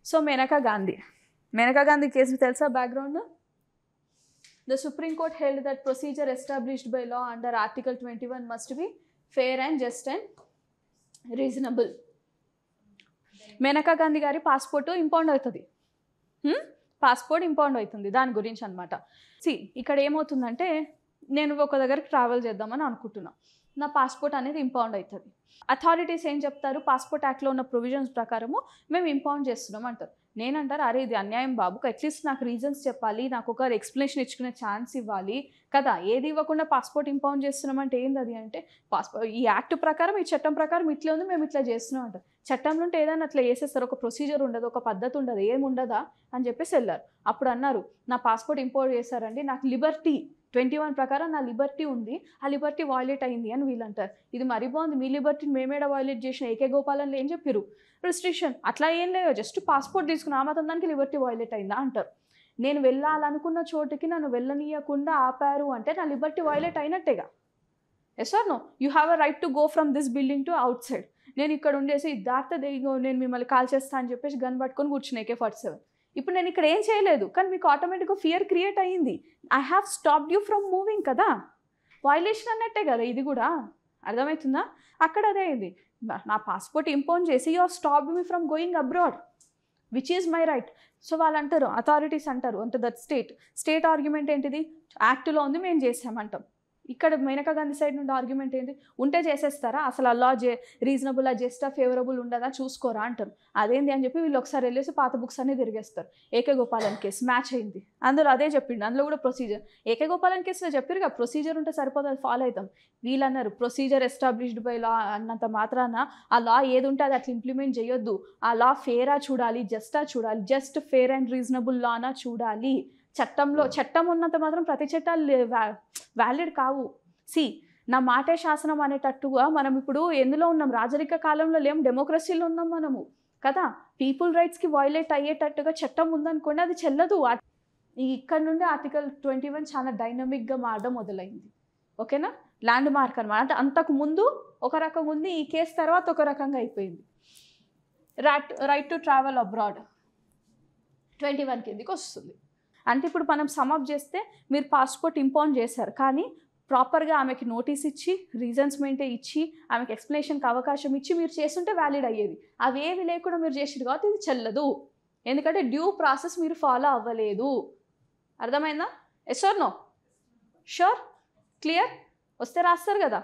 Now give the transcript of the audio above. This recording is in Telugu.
సో మేనకా గాంధీ కేసు తెలుసా background? The Supreme Court held that procedure established by law under Article 21 must be fair and just and reasonable. Maneka Gandhi గారి పాస్పోర్ట్ ఇంపౌండ్ అవుతుంది, పాస్పోర్ట్ ఇంపౌండ్ అవుతుంది, దాని గురించి అనమాట. ఇక్కడ ఏమవుతుందంటే నేను ఒక దగ్గరికి ట్రావెల్ చేద్దామని అనుకుంటున్నా, నా పాస్పోర్ట్ అనేది ఇంపౌండ్ అవుతుంది. అథారిటీస్ ఏం చెప్తారు, పాస్పోర్ట్ యాక్ట్లో ఉన్న ప్రొవిజన్స్ ప్రకారము మేము ఇంపౌండ్ చేస్తున్నాం అంటారు. నేనంటారు అరే ఇది అన్యాయం బాబు, అట్లీస్ట్ నాకు రీజన్స్ చెప్పాలి, నాకు ఒక ఎక్స్ప్లెనేషన్ ఇచ్చుకునే ఛాన్స్ ఇవ్వాలి కదా, ఏది ఇవ్వకుండా పాస్పోర్ట్ ఇంపౌండ్ చేస్తున్నామంటే ఏంది అది అంటే, ఈ యాక్ట్ ప్రకారం ఈ చట్టం ప్రకారం ఇట్లా ఉంది మేము ఇట్లా చేస్తున్నాం అంటారు. చట్టంలో ఉంటే ఏదైనా అట్లా చేసేస్తారు, ఒక ప్రొసీజర్ ఉండదు, ఒక పద్ధతి ఉండదు, ఏముండదా అని చెప్పేసి వెళ్ళారు. అప్పుడు అన్నారు నా పాస్పోర్ట్ ఇంపోర్ట్ చేశారండి, నాకు లిబర్టీ 21 ప్రకారం నా లిబర్టీ ఉంది, ఆ లిబర్టీ వాయిలేట్ అయింది అని వీళ్ళు అంటారు. ఇది మరీ బాగుంది, మీ లిబర్టీని మేమేడ వాయిలేట్ చేసిన, ఏకే గోపాలని ఏం చెప్పారు రిస్ట్రిక్షన్ అట్లా ఏం లేదు, జస్ట్ పాస్పోర్ట్ తీసుకుని ఆ మాత్రం దానికి లిబర్టీ వాయిలేట్ అయిందా అంటారు. నేను వెళ్ళాలనుకున్న చోటుకి నన్ను వెళ్ళనీయకుండా ఆపారు అంటే నా లిబర్టీ వాయిలేట్ అయినట్టేగా. Yes or no? You have a right to go from this building to outside. నేను ఇక్కడ ఉండేసి దాటితే నేను మిమ్మల్ని కాల్ చేస్తా అని చెప్పేసి గన్ పట్టుకొని కూర్చున్నా AK-47. ఇప్పుడు నేను ఇక్కడ ఏం చేయలేదు, కానీ మీకు ఆటోమేటిక్గా ఫియర్ క్రియేట్ అయ్యింది. I have stopped you from moving కదా, వైలేషన్ అన్నట్టే కదా ఇది కూడా, అర్థమవుతుందా? అక్కడ అదే అయింది, నా పాస్పోర్ట్ ఇంపోజ్ చేసి you are stopped me from going abroad which is my right. So వాళ్ళు అంటారు, అథారిటీస్ అంటారు అంటే దట్ స్టేట్ ఆర్గ్యుమెంట్ ఏంటిది, యాక్ట్లో ఉంది మేము చేసామంటాం. ఇక్కడ మేనకా గాంధీ సైడ్ నుండి ఆర్గ్యుమెంట్ ఏంటి, ఉంటే చేసేస్తారా, అసలు అలా రీజనబుల్ జస్టా ఫేవరబుల్ ఉండదా చూసుకోరా అంటారు. అదేంటి అని చెప్పి వీళ్ళు ఒకసారి వెళ్ళేసి పాత బుక్స్ అన్ని తిరిగేస్తారు. ఏకే గోపాలన్ కేసు మ్యాచ్ అయింది, అందులో అదే చెప్పిండు, అందులో కూడా ప్రొసీజర్. ఏకే గోపాలన్ కేసులో చెప్పారు కదా ప్రొసీజర్ ఉంటే సరిపోతుంది, అది ఫాలో అవుతాం. వీళ్ళు అన్నారు ప్రొసీజర్ ఎస్టాబ్లిష్డ్ బై లా అన్నంత మాత్రాన ఆ లా ఏది ఉంటే అది అట్లా ఇంప్లిమెంట్ చేయొద్దు, ఆ లా ఫేరా చూడాలి, జస్టా చూడాలి, జస్ట్ ఫేర్ అండ్ రీజనబుల్ లానా చూడాలి. చట్టం ఉన్నంత మాత్రం ప్రతి చట్టాలు వ్యాలిడ్ కావు. నా మాటే శాసనం అనేటట్టుగా మనం ఇప్పుడు ఎందులో ఉన్నాం, రాజరిక కాలంలో లేం, డెమోక్రసీలో ఉన్నాం మనము కదా. పీపుల్ రైట్స్కి వైలేట్ అయ్యేటట్టుగా చట్టం ఉందనుకోండి అది చెల్లదు. ఇక్కడ నుండి ఆర్టికల్ 21 చాలా డైనమిక్గా మారడం మొదలైంది. ఓకేనా, ల్యాండ్ మార్క్ అనమాట. అంటే అంతకు ముందు ఒక రకం ఉంది, ఈ కేసు తర్వాత ఒక రకంగా అయిపోయింది. రైట్ టు ట్రావెల్ అబ్రాడ్ 21 కిందికి వస్తుంది. అంటే ఇప్పుడు మనం సమప్ చేస్తే మీరు పాస్పోర్ట్ ఇంపౌండ్ చేశారు, కానీ ప్రాపర్గా ఆమెకి నోటీస్ ఇచ్చి రీజన్స్ మెంటే ఇచ్చి ఆమెకి ఎక్స్ప్లెనేషన్కి అవకాశం ఇచ్చి మీరు చేస్తుంటే వ్యాలిడ్ అయ్యేది. అవేవి లేకుండా మీరు చేసిరు కాబట్టి ఇది చెల్లదు, ఎందుకంటే డ్యూ ప్రాసెస్ మీరు ఫాలో అవ్వలేదు. అర్థమైందా? Yes or no? Sure? Clear? వస్తే రాస్తారు కదా.